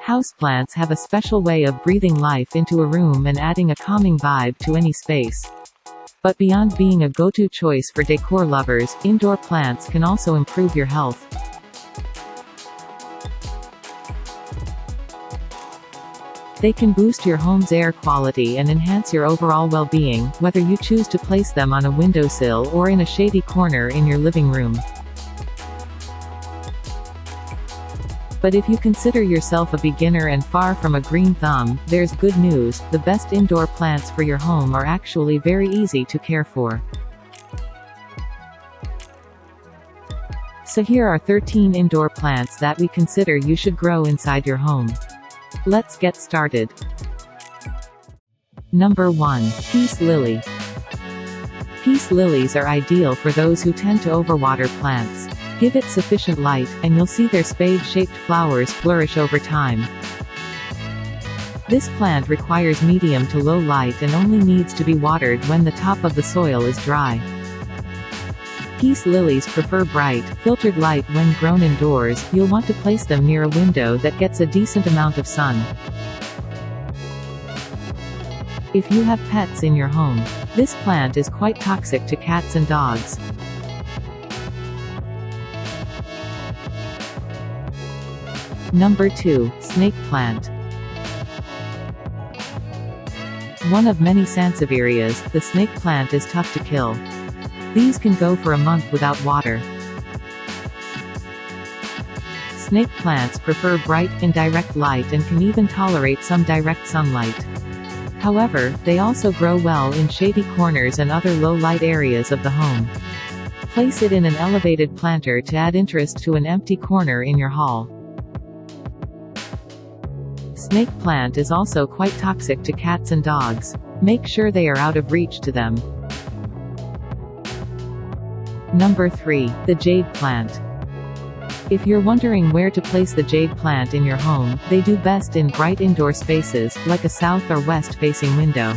Houseplants have a special way of breathing life into a room and adding a calming vibe to any space. But beyond being a go-to choice for decor lovers, indoor plants can also improve your health. They can boost your home's air quality and enhance your overall well-being, whether you choose to place them on a windowsill or in a shady corner in your living room. But if you consider yourself a beginner and far from a green thumb, there's good news: the best indoor plants for your home are actually very easy to care for. So here are 13 indoor plants that we consider you should grow inside your home. Let's get started. Number 1. Peace Lily. Peace lilies are ideal for those who tend to overwater plants. Give it sufficient light, and you'll see their spade-shaped flowers flourish over time. This plant requires medium to low light and only needs to be watered when the top of the soil is dry. Peace lilies prefer bright, filtered light when grown indoors. You'll want to place them near a window that gets a decent amount of sun. If you have pets in your home, this plant is quite toxic to cats and dogs. Number 2. Snake plant. One of many sansevieras, the snake plant is tough to kill. These can go for a month without water. Snake plants prefer bright, indirect light and can even tolerate some direct sunlight. However, they also grow well in shady corners and other low-light areas of the home. Place it in an elevated planter to add interest to an empty corner in your hall. Snake plant is also quite toxic to cats and dogs. Make sure they are out of reach to them. Number 3. The jade plant. If you're wondering where to place the jade plant in your home, they do best in bright indoor spaces, like a south or west-facing window.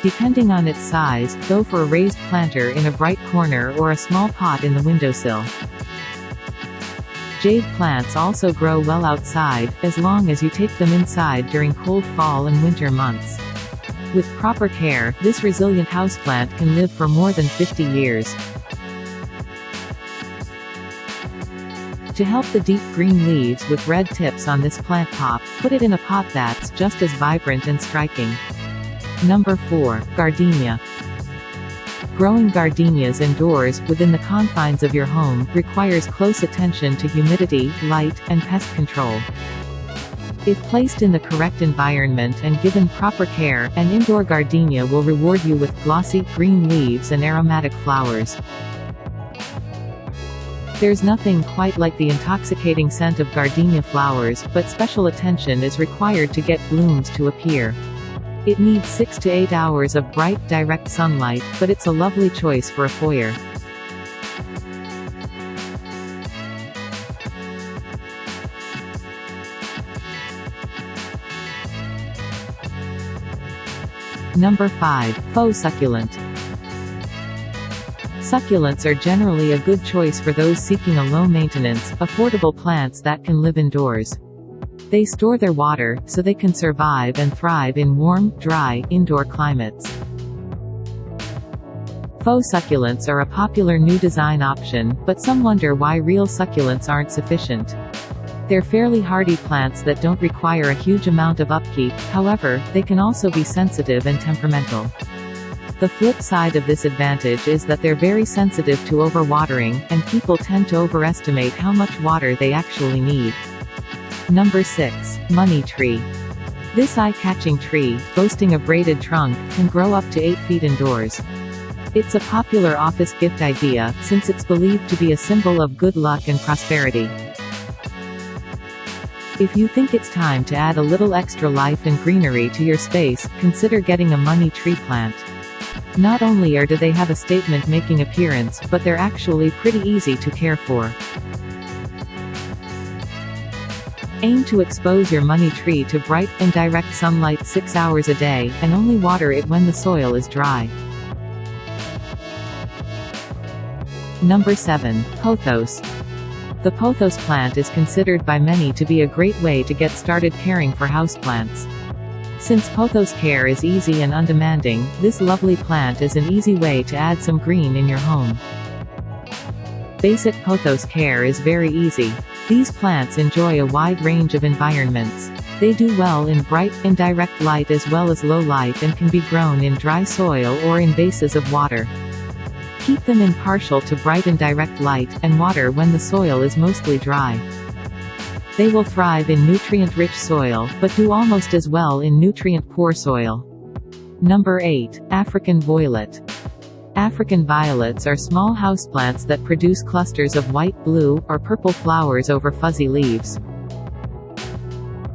Depending on its size, go for a raised planter in a bright corner or a small pot in the windowsill. Jade plants also grow well outside, as long as you take them inside during cold fall and winter months. With proper care, this resilient houseplant can live for more than 50 years. To help the deep green leaves with red tips on this plant pop, put it in a pot that's just as vibrant and striking. Number 4. Gardenia. Growing gardenias indoors, within the confines of your home, requires close attention to humidity, light, and pest control. If placed in the correct environment and given proper care, an indoor gardenia will reward you with glossy, green leaves and aromatic flowers. There's nothing quite like the intoxicating scent of gardenia flowers, but special attention is required to get blooms to appear. It needs 6 to 8 hours of bright, direct sunlight, but it's a lovely choice for a foyer. Number 5. Faux succulent. Succulents are generally a good choice for those seeking a low-maintenance, affordable plants that can live indoors. They store their water, so they can survive and thrive in warm, dry, indoor climates. Faux succulents are a popular new design option, but some wonder why real succulents aren't sufficient. They're fairly hardy plants that don't require a huge amount of upkeep. However, they can also be sensitive and temperamental. The flip side of this advantage is that they're very sensitive to overwatering, and people tend to overestimate how much water they actually need. Number 6. Money tree. This eye-catching tree, boasting a braided trunk, can grow up to 8 feet indoors. It's a popular office gift idea, since it's believed to be a symbol of good luck and prosperity. If you think it's time to add a little extra life and greenery to your space, consider getting a money tree plant. Not only do they have a statement-making appearance, but they're actually pretty easy to care for. Aim to expose your money tree to bright, indirect sunlight 6 hours a day, and only water it when the soil is dry. Number 7. Pothos. The pothos plant is considered by many to be a great way to get started caring for houseplants. Since pothos care is easy and undemanding, this lovely plant is an easy way to add some green in your home. Basic pothos care is very easy. These plants enjoy a wide range of environments. They do well in bright, indirect light as well as low light and can be grown in dry soil or in vases of water. Keep them in partial to bright and direct light, and water when the soil is mostly dry. They will thrive in nutrient-rich soil, but do almost as well in nutrient-poor soil. Number 8. African violet. African violets are small houseplants that produce clusters of white, blue, or purple flowers over fuzzy leaves.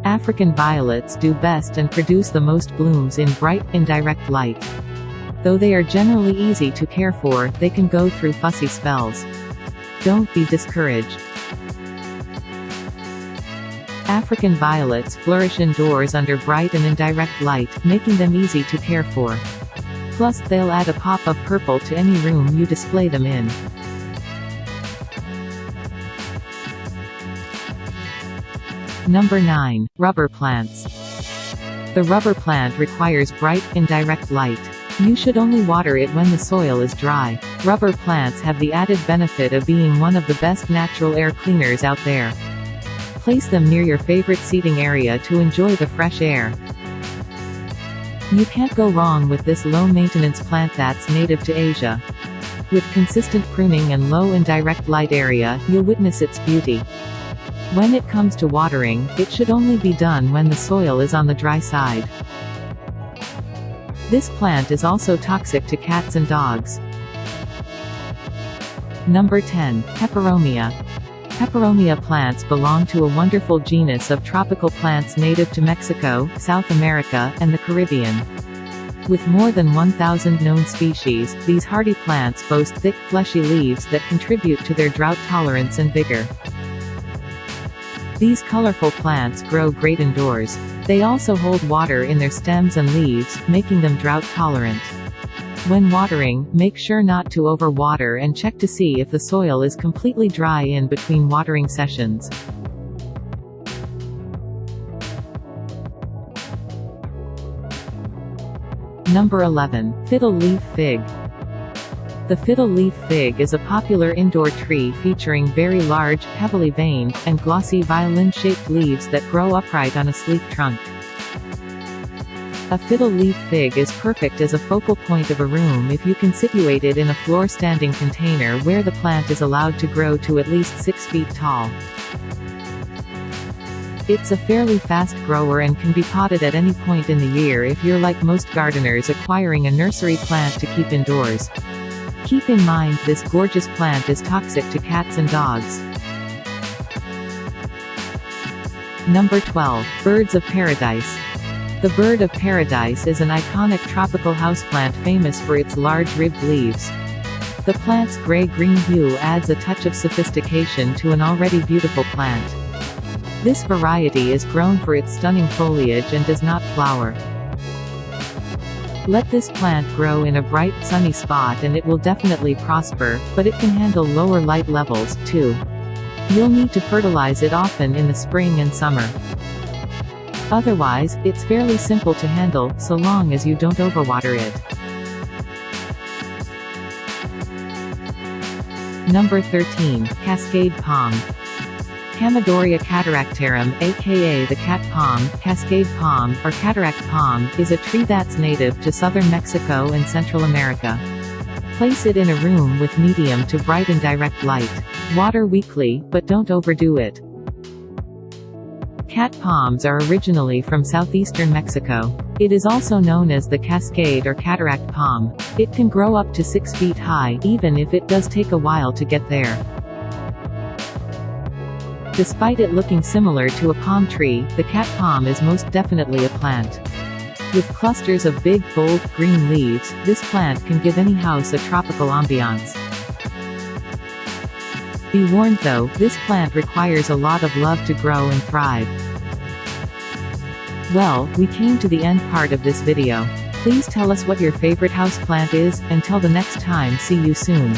African violets do best and produce the most blooms in bright, indirect light. Though they are generally easy to care for, they can go through fussy spells. Don't be discouraged. African violets flourish indoors under bright and indirect light, making them easy to care for. Plus, they'll add a pop of purple to any room you display them in. Number 9. Rubber plants. The rubber plant requires bright, indirect light. You should only water it when the soil is dry. Rubber plants have the added benefit of being one of the best natural air cleaners out there. Place them near your favorite seating area to enjoy the fresh air. You can't go wrong with this low-maintenance plant that's native to Asia. With consistent pruning and low indirect light area, you'll witness its beauty. When it comes to watering, it should only be done when the soil is on the dry side. This plant is also toxic to cats and dogs. Number 10. Peperomia. Peperomia plants belong to a wonderful genus of tropical plants native to Mexico, South America, and the Caribbean. With more than 1,000 known species, these hardy plants boast thick, fleshy leaves that contribute to their drought tolerance and vigor. These colorful plants grow great indoors. They also hold water in their stems and leaves, making them drought tolerant. When watering, make sure not to overwater and check to see if the soil is completely dry in between watering sessions. Number 11. Fiddle leaf fig. The fiddle leaf fig is a popular indoor tree featuring very large, heavily veined, and glossy violin-shaped leaves that grow upright on a sleek trunk. A fiddle leaf fig is perfect as a focal point of a room if you can situate it in a floor-standing container where the plant is allowed to grow to at least 6 feet tall. It's a fairly fast grower and can be potted at any point in the year if you're like most gardeners acquiring a nursery plant to keep indoors. Keep in mind this gorgeous plant is toxic to cats and dogs. Number 12. Birds of paradise. The bird of paradise is an iconic tropical houseplant famous for its large ribbed leaves. The plant's gray-green hue adds a touch of sophistication to an already beautiful plant. This variety is grown for its stunning foliage and does not flower. Let this plant grow in a bright, sunny spot and it will definitely prosper, but it can handle lower light levels, too. You'll need to fertilize it often in the spring and summer. Otherwise, it's fairly simple to handle, so long as you don't overwater it. Number 13. Cascade palm. Chamaedorea cataractarum, aka the cat palm, cascade palm, or cataract palm, is a tree that's native to southern Mexico and Central America. Place it in a room with medium to bright and direct light. Water weekly, but don't overdo it. Cat palms are originally from southeastern Mexico. It is also known as the cascade or cataract palm. It can grow up to 6 feet high, even if it does take a while to get there. Despite it looking similar to a palm tree, the cat palm is most definitely a plant. With clusters of big, bold, green leaves, this plant can give any house a tropical ambiance. Be warned though, this plant requires a lot of love to grow and thrive. Well, we came to the end part of this video. Please tell us what your favorite houseplant is. Until the next time, see you soon.